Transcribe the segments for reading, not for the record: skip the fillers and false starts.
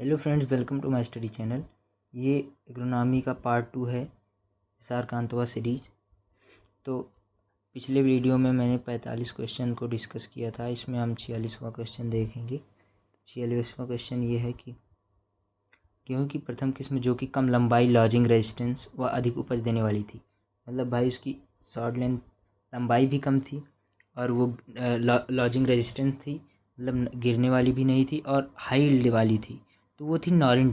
Hello friends, welcome to my study channel. ये agronomy का part 2 है एस.आर. कांतवा सीरीज। तो पिछले वीडियो में मैंने 45 क्वेश्चन को डिस्कस किया था। इसमें हम 46वां क्वेश्चन देखेंगे। 46वां क्वेश्चन ये है कि गेहूं की प्रथम किस्म जो कि कम लंबाई, लॉजिंग रेजिस्टेंस व अधिक उपज देने वाली थी। मतलब भाई उसकी शॉर्ट लेंथ लंबाई भी कम थी और वो लॉजिंग रेजिस्टेंस थी, मतलब गिरने वाली भी नहीं थी और हाई यील्ड वाली थी। तो वो थी नॉरिन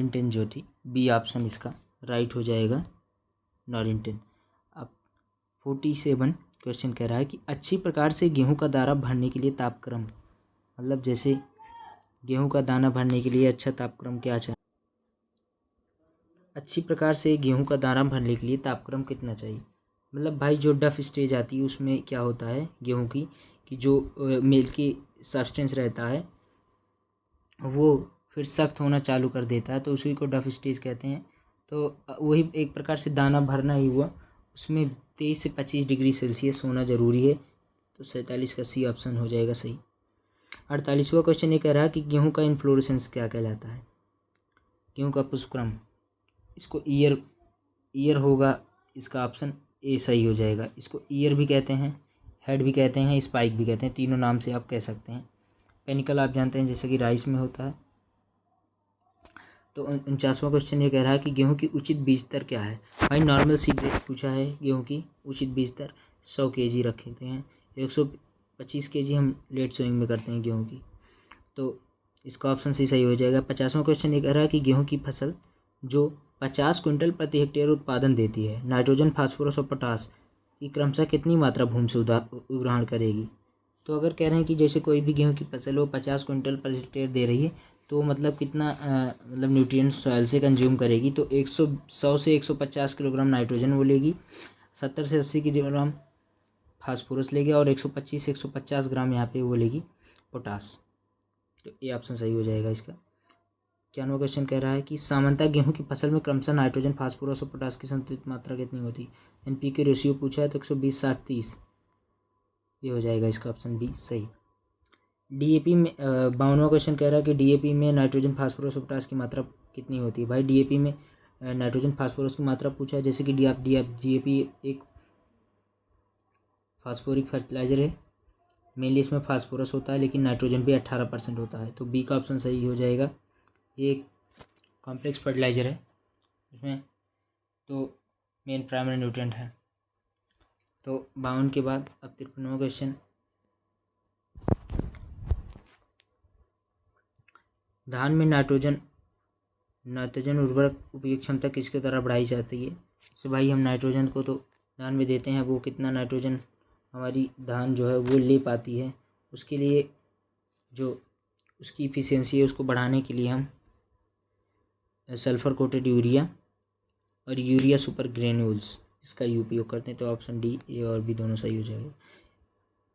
10 जो थी। बी ऑप्शन इसका राइट हो जाएगा, नॉरिन 10। अब 47 क्वेश्चन कह रहा है कि अच्छी प्रकार से गेहूं का दाना भरने के लिए तापक्रम, मतलब जैसे गेहूं का दाना भरने के लिए अच्छा तापक्रम क्या चाहिए। अच्छी प्रकार से गेहूं का दाना भरने के लिए तापक्रम कितना चाहिए। मतलब भाई जो डफ स्टेज आती है उसमें क्या होता है गेहूं की कि जो मिल्की सब्सटेंस रहता है वो फिर सख्त होना चालू कर देता है, तो उसी को डफ स्टेज कहते हैं। तो वही एक प्रकार से दाना भरना ही हुआ। उसमें 23 से 25 डिग्री सेल्सियस होना ज़रूरी है। तो 47 का सी ऑप्शन हो जाएगा सही। 48वां क्वेश्चन ये कह रहा है कि गेहूं का इन्फ्लोरेसेंस क्या कहलाता है। गेहूं का पुष्पक्रम, इसको ईयर होगा, इसका ऑप्शन ए सही हो जाएगा। इसको ईयर भी कहते हैं, हेड भी कहते हैं, स्पाइक भी कहते हैं, तीनों नाम से आप कह सकते हैं। पेनिकल आप जानते हैं जैसे कि राइस में होता है। तो 49वां क्वेश्चन ये कह रहा है कि गेहूं की उचित बीज दर क्या है। भाई नॉर्मल सी पूछा है। गेहूं की उचित बीज दर 100 kg रखते हैं। 125 kg हम लेट सोइंग में करते हैं गेहूं की। तो इसका ऑप्शन सी सही हो जाएगा। 50वां क्वेश्चन ये कह रहा है कि गेहूं की फसल जो 50 क्विंटल प्रति हेक्टेयर उत्पादन देती है, नाइट्रोजन, फास्फोरस और पोटास की क्रमशः कितनी मात्रा भूमि से ग्रहण करेगी। तो अगर कह रहे हैं कि जैसे कोई भी गेहूं की फसल वो 50 क्विंटल पर हेक्टेयर दे रही है, तो मतलब कितना मतलब न्यूट्रिएंट्स सॉइल से कंज्यूम करेगी। तो 100 से 150 किलोग्राम नाइट्रोजन वो लेगी, 70 से 80 किलोग्राम फास्फोरस लेगी और 125 से 150 ग्राम यहाँ पे वो लेगी पोटास। तो ये ऑप्शन सही हो जाएगा इसका। 91वां क्वेश्चन कह रहा है कि सामान्यतः गेहूं की फसल में क्रमशः नाइट्रोजन, फास्फोरस और पोटास की संतुलित मात्रा कितनी होती है। एनपीके रेशियो पूछा है तो 120, 60, 30 ये हो जाएगा इसका ऑप्शन बी सही। डीएपी में 52वां क्वेश्चन कह रहा है कि डीएपी में नाइट्रोजन, फास्फोरस और पोटास की मात्रा कितनी होती है। भाई डीएपी में नाइट्रोजन, फास्फोरस की मात्रा पूछा है। जैसे कि डीएपी एक फास्फोरिक फर्टिलाइजर है, मेनली इसमें फास्फोरस होता है लेकिन नाइट्रोजन भी 18% होता है। तो बी का ऑप्शन सही हो जाएगा। ये एक कॉम्प्लेक्स फर्टिलाइजर है, इसमें तो मेन प्राइमरी न्यूट्रिएंट है। तो 52 के बाद अब 53वां क्वेश्चन, धान में नाइट्रोजन उर्वरक उपयोग क्षमता किसके द्वारा बढ़ाई जाती है। जैसे भाई हम नाइट्रोजन को तो धान में देते हैं, वो कितना नाइट्रोजन हमारी धान जो है वो ले पाती है, उसके लिए जो उसकी इफिशियंसी है उसको बढ़ाने के लिए हम सल्फर कोटेड यूरिया और यूरिया सुपर ग्रेन्यूल्स इसका ही उपयोग करते हैं। तो ऑप्शन डी, ए और बी दोनों सही हो जाएगा।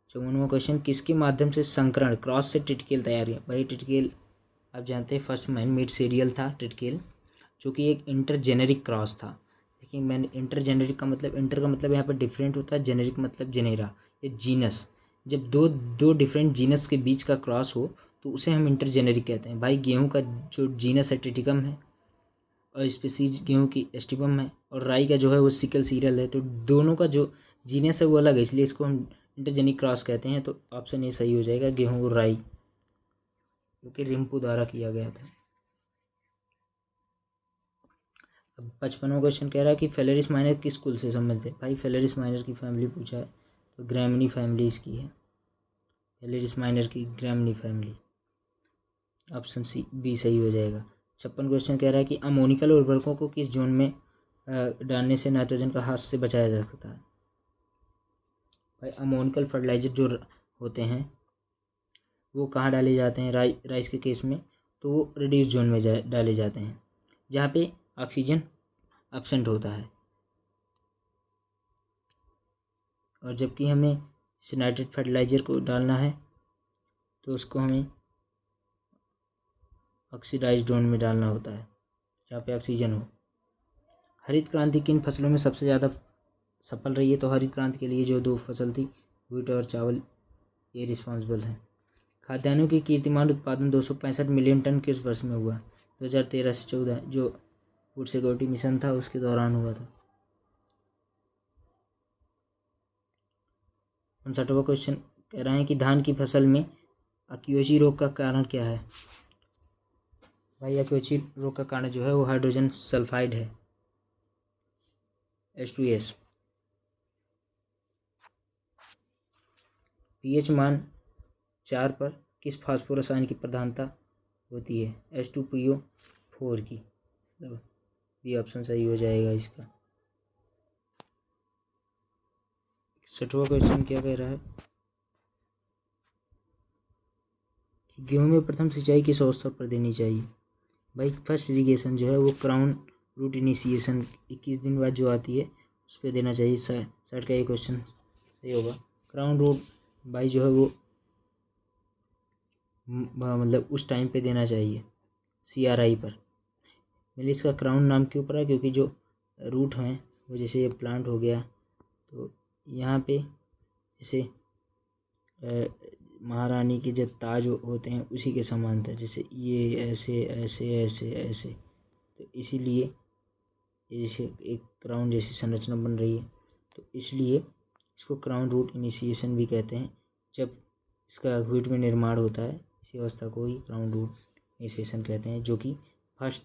54वां क्वेश्चन, किसके माध्यम से संकरण क्रॉस से टिटकेल तैयार किया। भाई टिटकेल आप जानते हैं फर्स्ट मैन मेड सीरियल था टिटकेल, जो कि एक इंटरजेनेरिक क्रॉस था। देखिए मैंने इंटरजेनेरिक का मतलब, इंटर का मतलब यहाँ पर डिफरेंट होता है, जेनेरिक मतलब जेनेरा या जीनस। जब दो डिफरेंट जीनस के बीच का क्रॉस हो तो उसे हम इंटरजेनेरिक कहते हैं। भाई गेहूं का जो जीनस है टिटिकम है और स्पीसीज गेहूं की एस्टिबम है, और राई का जो है वो सिकल सीरियल है। तो दोनों का जो जीनस है वो अलग है, इसलिए इसको हम इंटरजेनिक क्रॉस कहते हैं। तो ऑप्शन ए सही हो जाएगा, गेहूं और राई, क्योंकि रिम्पू द्वारा किया गया था। अब 55वां क्वेश्चन कह रहा है कि फेलेरिस माइनर किस कुल से संबंधित है। भाई फेलेरिस माइनर की फैमिली पूछा है तो ग्रैमिनी फैमिली इसकी है, फेलेरिस माइनर की Gramineae family. Option C B सही हो जाएगा। 56 क्वेश्चन कह रहा है कि अमोनिकल उर्वरकों को किस जोन में डालने से नाइट्रोजन का ह्रास से बचाया जा सकता है। भाई अमोनिकल फर्टिलाइजर जो होते हैं वो कहाँ डाले जाते हैं, राइस के केस में तो वो रिड्यूस जोन में डाले जाते हैं, जहाँ पे ऑक्सीजन एब्सेंट होता है। और जबकि हमें नाइट्रेट फर्टिलाइजर को डालना है तो उसको हमें ऑक्सीडाइज जोन में डालना होता है, जहाँ पे ऑक्सीजन हो। हरित क्रांति किन फसलों में सबसे ज़्यादा सफल रही है। तो हरित क्रांति के लिए जो 2 फसल थी, व्हीट और चावल, ये रिस्पॉन्सिबल है। खाद्यान्नों की कीर्तिमान उत्पादन 265 मिलियन टन किस वर्ष में हुआ? 2013 से 14 जो फूड सिक्योरिटी मिशन था उसके दौरान हुआ था। 59वां क्वेश्चन कह रहे हैं कि धान की फसल में अक्योची रोग का कारण क्या है? भाई अक्योची रोग का कारण जो है वो हाइड्रोजन सल्फाइड है, H2S। पीएच मान 4 पर किस फास्फोरस आयन की प्रधानता होती है? H2PO4 की। मतलब बी ऑप्शन सही हो जाएगा इसका। 61वां क्वेश्चन क्या कह रहा है कि गेहूं में प्रथम सिंचाई किस अवस्था पर देनी चाहिए? भाई फर्स्ट इरिगेशन जो है वो क्राउन रूट इनिशिएशन 21 दिन बाद जो आती है उस पर देना चाहिए। 60 का ये क्वेश्चन सही होगा। क्राउन रूट भाई जो है वो मतलब उस टाइम पे देना चाहिए CRI पर। मतलब इसका क्राउन नाम क्यों पड़ा? क्योंकि जो रूट हैं वो जैसे ये प्लांट हो गया तो यहाँ पे जैसे महारानी के जो ताज होते हैं उसी के समान था, जैसे ये ऐसे ऐसे ऐसे ऐसे, तो इसीलिए जैसे एक क्राउन जैसी संरचना बन रही है तो इसलिए इसको क्राउन रूट इनिशिएशन भी कहते हैं। जब इसका व्हीट में निर्माण होता है इसी अवस्था को ही क्राउन रूट इनिशिएशन कहते हैं, जो कि फर्स्ट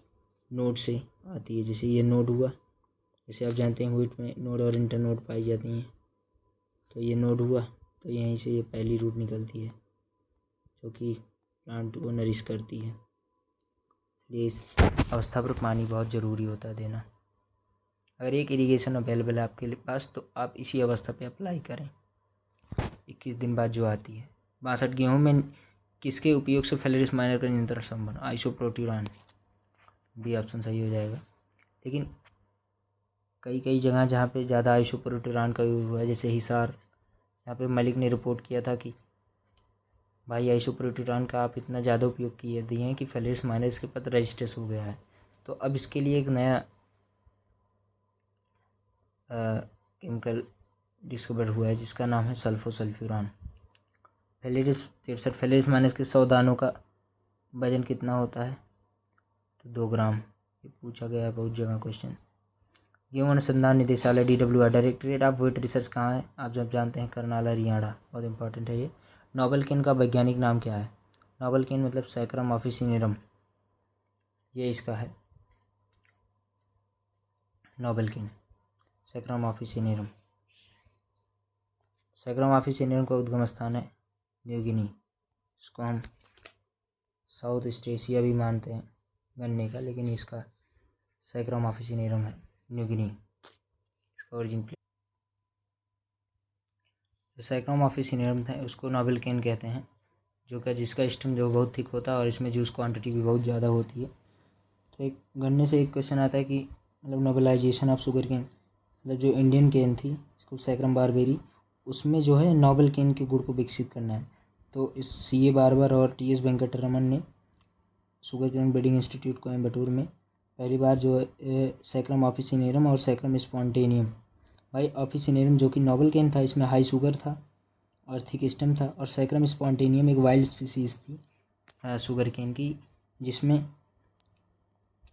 नोड से आती है। जैसे ये नोड हुआ, जैसे आप जानते हैं व्हीट में नोड और इंटर नोड पाई जाती हैं, तो ये नोड हुआ तो यहीं से ये पहली रूट निकलती है जो कि प्लांट को नरिश करती है। इसलिए इस अवस्था पर पानी बहुत ज़रूरी होता है देना। अगर एक इरिगेशन अवेलेबल है आपके पास तो आप इसी अवस्था पे अप्लाई करें 21 दिन बाद जो आती है। 62 गेहूँ में किसके उपयोग से फेलेरिस माइनर का नियंत्रण संभव? आइसोप्रोट्यूरान, बी ऑप्शन सही हो जाएगा। लेकिन कई जगह जहाँ पे ज़्यादा आइसोप्रोट्यूरान का यूज़ हुआ है, जैसे हिसार, यहाँ पे मलिक ने रिपोर्ट किया था कि भाई आइसोप्रोट्यूरान का आप इतना ज़्यादा उपयोग किए दिए हैं कि फेलेरिस माइनर इसके पद रजिस्टर्स हो गया है। तो अब इसके लिए एक नया केमिकल डिस्कवर हुआ है जिसका नाम है सल्फोसल्फ्यूरान। फेलेरिस 63 फेलेरिस माइनस के 100 दानों का वजन कितना होता है? तो 2 ग्राम। ये पूछा गया है बहुत जगह क्वेश्चन। गेहूं अनुसंधान निदेशालय DWR directorate of wheat research कहाँ है? आप जब जानते हैं करनाल हरियाणा, बहुत इंपॉर्टेंट है ये। नोबल केन का वैज्ञानिक नाम क्या है? नोबल केन मतलब सैकरम ऑफिसिनेरम, ये इसका है नोबल केन, सैकरम ऑफिसिनेरम। सैकरम ऑफिसिनेरम का उद्गम स्थान है न्यू गिनी। इसको हम साउथ ईस्ट एशिया भी मानते हैं गन्ने का, लेकिन इसका सैकरम ऑफिसिनेरम है न्यू गिनी इसका ओरिजिन प्लेस। जो सैकरम ऑफिसिनेरम था उसको नोबल केन कहते हैं, जो कि जिसका स्टेम जो बहुत थिक होता है और इसमें जूस क्वांटिटी भी बहुत ज़्यादा होती है। तो एक गन्ने से एक क्वेश्चन आता है कि मतलब नोबलाइजेशन ऑफ शुगर केन, मतलब जो इंडियन केन थी इसको सैकरम बारबेरी, उसमें जो है नोबल केन के गुण को विकसित करना है। तो इस CA बार्बर और TS वेंकटरमन ने sugar cane breeding institute Coimbatore में पहली बार जो है सैकरम ऑफिसिनेरम और सैकरम स्पॉन्टेनियम, भाई ऑफिसिनेरम जो कि नोबल केन था इसमें हाई शुगर था और थिक स्टेम था, और सैकरम स्पॉन्टेनियम एक वाइल्ड स्पीसीज थी शुगर केन की जिसमें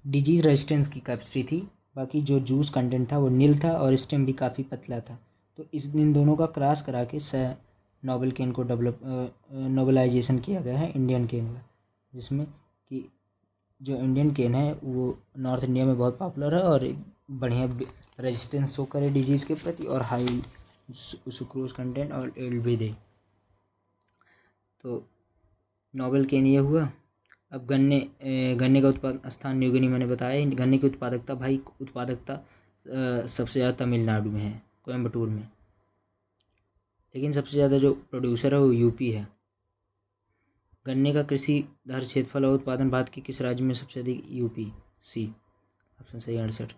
डिजीज रेजिस्टेंस की कैपेसिटी थी, बाकी जो जूस कंटेंट था वो नील था और स्टेम भी काफ़ी पतला था। तो इन दोनों का क्रॉस करा के नोबल केन को नोबलाइजेशन किया गया है इंडियन केन का, जिसमें कि जो इंडियन केन है वो नॉर्थ इंडिया में बहुत पॉपुलर है और बढ़िया रेजिस्टेंस शो करे डिजीज़ के प्रति और हाई सुक्रोज कंटेंट और एल्ड भी दे। तो नोबल केन ये हुआ। अब गन्ने का उत्पादन स्थान न्यू गिनी मैंने बताया। गन्ने की उत्पादकता भाई सबसे ज़्यादा तमिलनाडु में है, कोयम्बटूर में, लेकिन सबसे ज़्यादा जो प्रोड्यूसर है वो यूपी है। गन्ने का कृषि धर क्षेत्रफल और उत्पादन भारत के किस राज्य में सबसे अधिक? यूपी, सी ऑप्शन सही 68।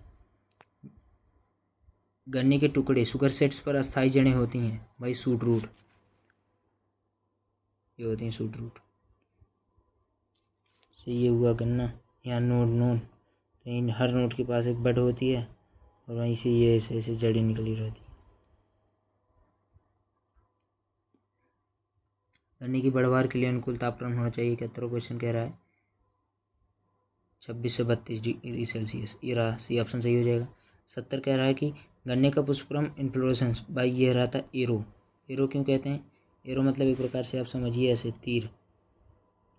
गन्ने के टुकड़े शुगर सेट्स पर अस्थायी जड़ें होती हैं भाई, सूट रूट, ये होती हैं सूट रूट से। ये हुआ गन्ना, यहाँ नोड तो इन हर नोड के पास एक बड होती है और वहीं से ये ऐसे ऐसे जड़ें निकली रहती गन्ने की बढ़वार के लिए अनुकूल तापक्रम होना चाहिए। 71वां क्वेश्चन कह रहा है 26 से 32 डिग्री सेल्सियस। ये रहा सी ऑप्शन सही हो जाएगा। 70 कह रहा है कि गन्ने का पुष्पक्रम इन्फ्लोरेसेंस। भाई ये रहा था एरो। एरो क्यों कहते हैं? एरो मतलब एक प्रकार से आप समझिए ऐसे तीर,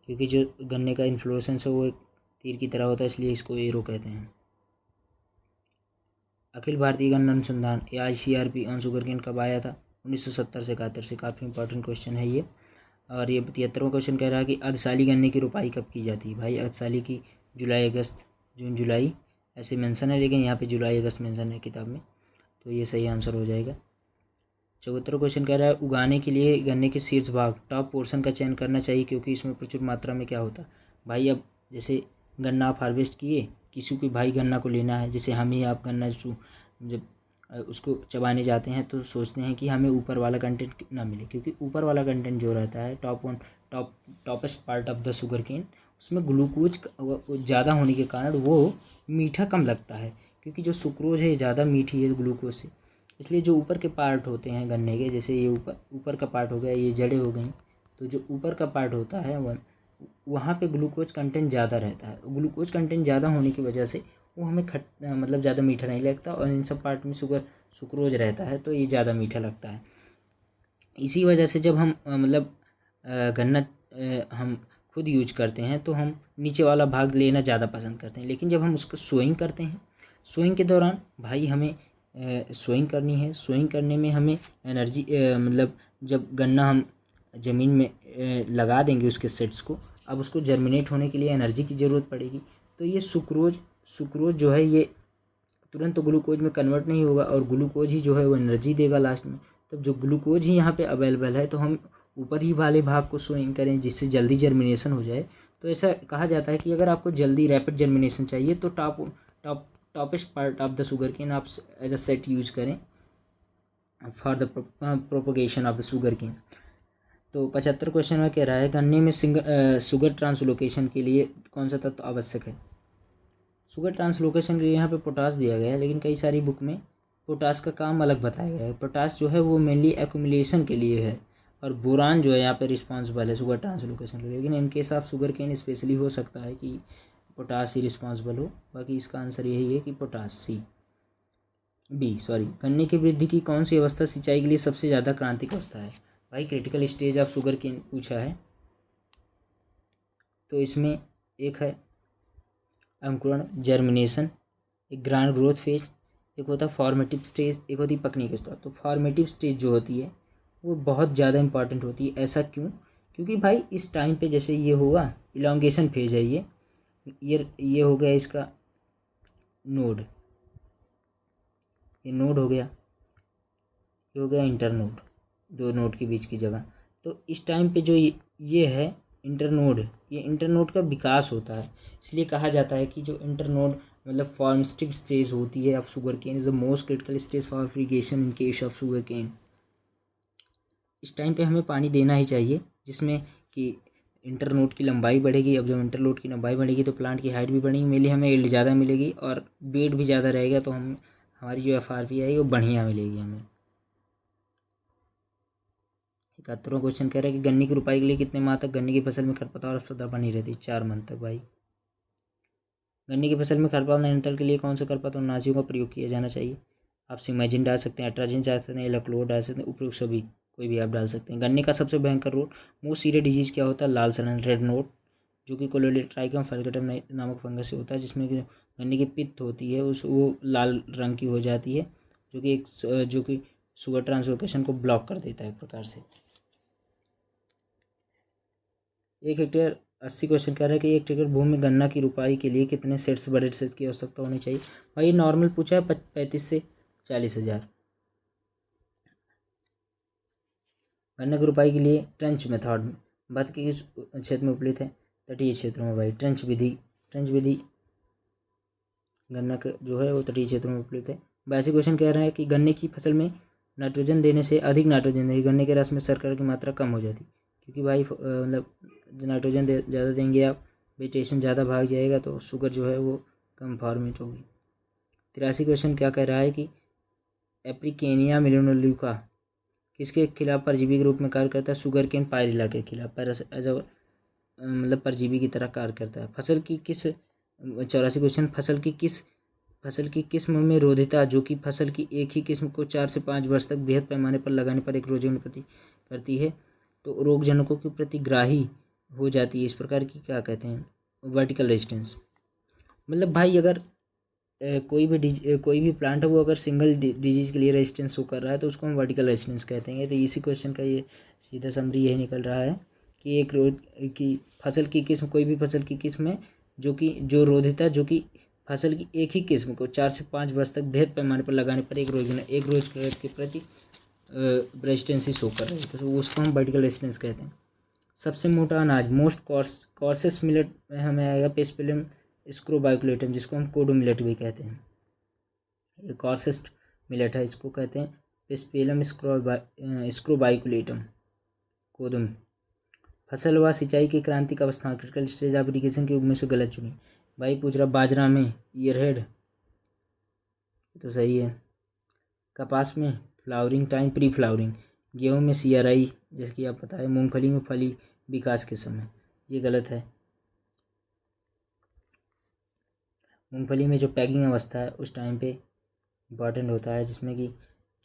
क्योंकि जो गन्ने का इन्फ्लोरेसेंस है वो एक तीर की तरह होता है, इसलिए इसको एरो कहते हैं। अखिल भारतीय गन्ना अनुसंधान या ICRP ऑन शुगरकेन कब आया था? 1970 से 71 से। काफ़ी इंपॉर्टेंट क्वेश्चन है ये। और ये 73वां क्वेश्चन कह रहा है कि अर्धशाली गन्ने की रुपाई कब की जाती है? भाई अर्धशाली की जुलाई अगस्त, जून जुलाई ऐसे मेंशन है, लेकिन यहाँ पे जुलाई अगस्त मेंशन है किताब में, तो ये सही आंसर हो जाएगा। 74वां क्वेश्चन कह रहा है उगाने के लिए गन्ने के शीर्ष भाग टॉप पोर्शन का चयन करना चाहिए क्योंकि इसमें प्रचुर मात्रा में क्या होता है? भाई अब जैसे गन्ना आप हार्वेस्ट किए, किसी को भाई गन्ना को लेना है, जैसे हम ही आप गन्ना जब उसको चबाने जाते हैं तो सोचते हैं कि हमें ऊपर वाला कंटेंट ना मिले, क्योंकि ऊपर वाला कंटेंट जो रहता है toppest part of the sugar cane, उसमें ग्लूकोज ज़्यादा होने के कारण वो मीठा कम लगता है, क्योंकि जो सुक्रोज है ज़्यादा मीठी है ग्लूकोज से। इसलिए जो ऊपर के पार्ट होते हैं गन्ने के, जैसे ये ऊपर का पार्ट हो गया, ये जड़ें हो गई, तो जो ऊपर का पार्ट होता है वहाँ पे ग्लूकोज कंटेंट ज़्यादा रहता है। ग्लूकोज कंटेंट ज़्यादा होने की वजह से वो हमें मतलब ज़्यादा मीठा नहीं लगता, और इन सब पार्ट में सुक्रोज रहता है तो ये ज़्यादा मीठा लगता है। इसी वजह से जब हम मतलब गन्ना हम खुद यूज करते हैं तो हम नीचे वाला भाग लेना ज़्यादा पसंद करते हैं, लेकिन जब हम उसको सोइंग करते हैं, सोइंग के दौरान भाई हमें सोइंग करनी है। सोइंग करने में हमें एनर्जी मतलब जब गन्ना हम ज़मीन में लगा देंगे उसके सेट्स को, अब उसको जर्मिनेट होने के लिए एनर्जी की ज़रूरत पड़ेगी, तो ये सुक्रोज जो है ये तुरंत तो ग्लूकोज में कन्वर्ट नहीं होगा, और ग्लूकोज ही जो है वो एनर्जी देगा लास्ट में। तब जो ग्लूकोज ही यहाँ पे अवेलेबल है तो हम ऊपर ही वाले भाग को सोइंग करें जिससे जल्दी जर्मिनेशन हो जाए। तो ऐसा कहा जाता है कि अगर आपको जल्दी रैपिड जर्मिनेशन चाहिए तो toppest part of the sugar cane आप एज अ सेट यूज करें for the propagation of the sugar cane. तो 75 क्वेश्चन में कह रहा है गन्ने में शुगर ट्रांसलोकेशन के लिए कौन सा तत्व आवश्यक है? शुगर ट्रांसलोकेशन के लिए यहाँ पे पोटास दिया गया है, लेकिन कई सारी बुक में पोटास का काम अलग बताया गया है। पोटास जो है वो मेनली एक्यूमुलेशन के लिए है, और बोरान जो है यहाँ पे रिस्पॉन्सिबल है शुगर ट्रांसलोकेशन के लिए। लेकिन in case of sugar cane specially हो सकता है कि पोटास ही रिस्पॉन्सिबल हो। बाकी इसका आंसर यही है कि पोटास सॉरी। गन्ने की वृद्धि की कौन सी अवस्था सिंचाई के लिए सबसे ज़्यादा क्रांतिक अवस्था है? भाई critical stage of sugar cane पूछा है, तो इसमें एक है अंकुरण जर्मिनेशन, एक ग्रांड ग्रोथ फेज, एक होता है फॉर्मेटिव स्टेज, एक होती है पकने के स्टेज। तो फॉर्मेटिव स्टेज जो होती है वो बहुत ज़्यादा इंपॉर्टेंट होती है। ऐसा क्यों? क्योंकि भाई इस टाइम पे जैसे ये होगा इलॉन्गेशन फेज है, ये हो गया इसका नोड, ये नोड हो गया, ये हो गया इंटरनोड, दो नोड के बीच की जगह। तो इस टाइम पे जो ये है इंटरनोड, ये इंटरनोड का विकास होता है। इसलिए कहा जाता है कि जो इंटरनोड मतलब फॉर्मेटिव स्टेज होती है of sugar cane is the most critical stage for irrigation in case of sugar cane. इस टाइम पे हमें पानी देना ही चाहिए, जिसमें कि इंटरनोड की लंबाई बढ़ेगी। अब जब इंटरनोड की लंबाई बढ़ेगी तो प्लांट की हाइट भी बढ़ेगी, मेनली हमें यील्ड ज़्यादा मिलेगी और वेट भी ज़्यादा रहेगा, तो हमारी जो FRP है वो बढ़िया मिलेगी हमें। 71वां क्वेश्चन कह रहा है कि गन्ने की रुपाई के लिए कितने माह तक गन्ने की फसल में खरपतवार और स्पर्धा बनी रहती है? 4 मंथ तक। भाई गन्ने की फसल में खरपतवार नियंत्रण के लिए कौन सा खरपतवारनाशियों का प्रयोग किया जाना चाहिए? आप सिमाइजिन डाल सकते हैं, अट्राजिन डाल सकते हैं, एलाक्लोर डाल सकते हैं, उपयुक्त सभी कोई भी आप डाल सकते हैं। गन्ने का सबसे भयंकर रोग मोस्ट सीरियस डिजीज़ क्या होता है? लाल सड़न, रेड नोट, जो कि कोलोलेट्राइकम फलगटम नामक फंगस से होता है, जिसमें गन्ने की पित्त होती है वो लाल रंग की हो जाती है, जो कि शुगर ट्रांसलोकेशन को ब्लॉक कर देता है एक प्रकार से। 80 क्वेश्चन कह रहा है कि 1 हेक्टेयर भूमि में गन्ना की रुपाई के लिए कितने सेट्स बड़े सेट्स की आवश्यकता होनी चाहिए? भाई नॉर्मल पूछा है 35 से 40 हज़ार। गन्ना की रुपाई के लिए ट्रेंच मेथड भारत के किस क्षेत्र में उपलब्ध है? तटीय क्षेत्रों में। भाई ट्रेंच विधि गन्ना का जो है वो तटीय क्षेत्रों में उपलब्ध है। 82 क्वेश्चन कह रहा है कि गन्ने की फसल में नाइट्रोजन देने से अधिक नाइट्रोजन देने गन्ने के रस में शर्करा की मात्रा कम हो जाती, क्योंकि भाई मतलब नाइट्रोजन ज़्यादा देंगे आप, वेजिटेशन ज़्यादा भाग जाएगा, तो शुगर जो है वो कम फॉर्मेट होगी। 83 क्वेश्चन क्या कह रहा है कि एप्रिकेनिया मेलोनोल्यूका किसके खिलाफ परजीवी के रूप में कार्य करता है? शुगर केन पायरिल्ला के खिलाफ एज अ मतलब परजीवी की तरह कार्य करता है। फसल की किस 84 क्वेश्चन, फसल की किस्म में रोधिता जो कि फसल की एक ही किस्म को 4 से 5 वर्ष तक बृहद पैमाने पर लगाने पर एक रोगजनक प्रति करती है तो रोगजनकों के प्रति ग्राही हो जाती है, इस प्रकार की क्या कहते हैं? Vertical resistance. मतलब भाई अगर कोई भी प्लांट है वो अगर सिंगल डिजीज के लिए रेजिस्टेंस शो कर रहा है तो उसको हम वर्टिकल रेजिस्टेंस कहते हैं। तो इसी क्वेश्चन का ये सीधा समरी यही निकल रहा है कि कि फसल की किस्म, कोई भी फसल की किस्म है जो रोधिता जो कि फसल की एक ही किस्म को 4 से 5 वर्ष तक बृहद पैमाने पर लगाने पर एक रोज के प्रति रेजिस्टेंस शो कर रही है, तो उसको हम वर्टिकल रेजिस्टेंस कहते हैं। सबसे मोटा अनाज, मोस्ट कॉर्सेस मिलेट में हमें आएगा पेस्पिलम स्क्रोबाइकुलेटम, जिसको हम कोडो मिलेट भी कहते हैं। ये कॉर्सेस्ट मिलेट है, इसको कहते हैं पेस्पिलम स्क्रोबाइकुलेटम कोदम। फसल व सिंचाई की क्रांतिक अवस्था, क्रिटिकल स्टेज ऑफ इरिगेशन के युग में से गलत चुनी। भाई पूछ रहा बाजरा में ईयरहेड, तो सही है। कपास में फ्लावरिंग टाइम प्री फ्लावरिंग। गेहूं में CRI, जैसे कि आप पता है। मूंगफली में फली विकास के समय, ये गलत है। मूंगफली में जो पैकिंग अवस्था है उस टाइम पे इम्पॉर्टेंट होता है, जिसमें कि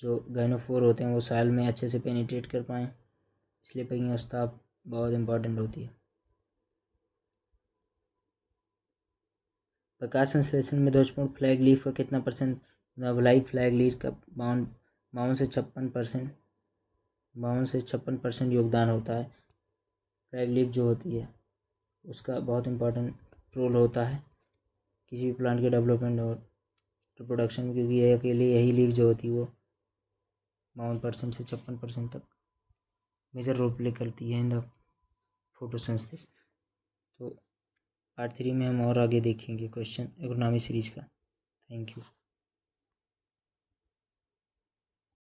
जो गाइनोफोर होते हैं वो साल में अच्छे से पेनिट्रेट कर पाएँ, इसलिए पैकिंग अवस्था बहुत इम्पॉर्टेंट होती है। प्रकाश संश्लेषण में दोषपूर्ण फ्लैग लीफ का कितना %? नवलाई फ्लैग लीफ का 52 से 56% योगदान होता है। फ्लैग लीफ जो होती है उसका बहुत इम्पोर्टेंट रोल होता है किसी भी प्लांट के डेवलपमेंट और प्रोडक्शन में, क्योंकि ये अकेले यही लीफ जो होती है वो 52% से 56% तक मेजर रोल प्ले करती है इन द फोटोसिंथेसिस। तो पार्ट 3 में हम और आगे देखेंगे क्वेश्चन एग्रोनॉमी सीरीज का। Thank you.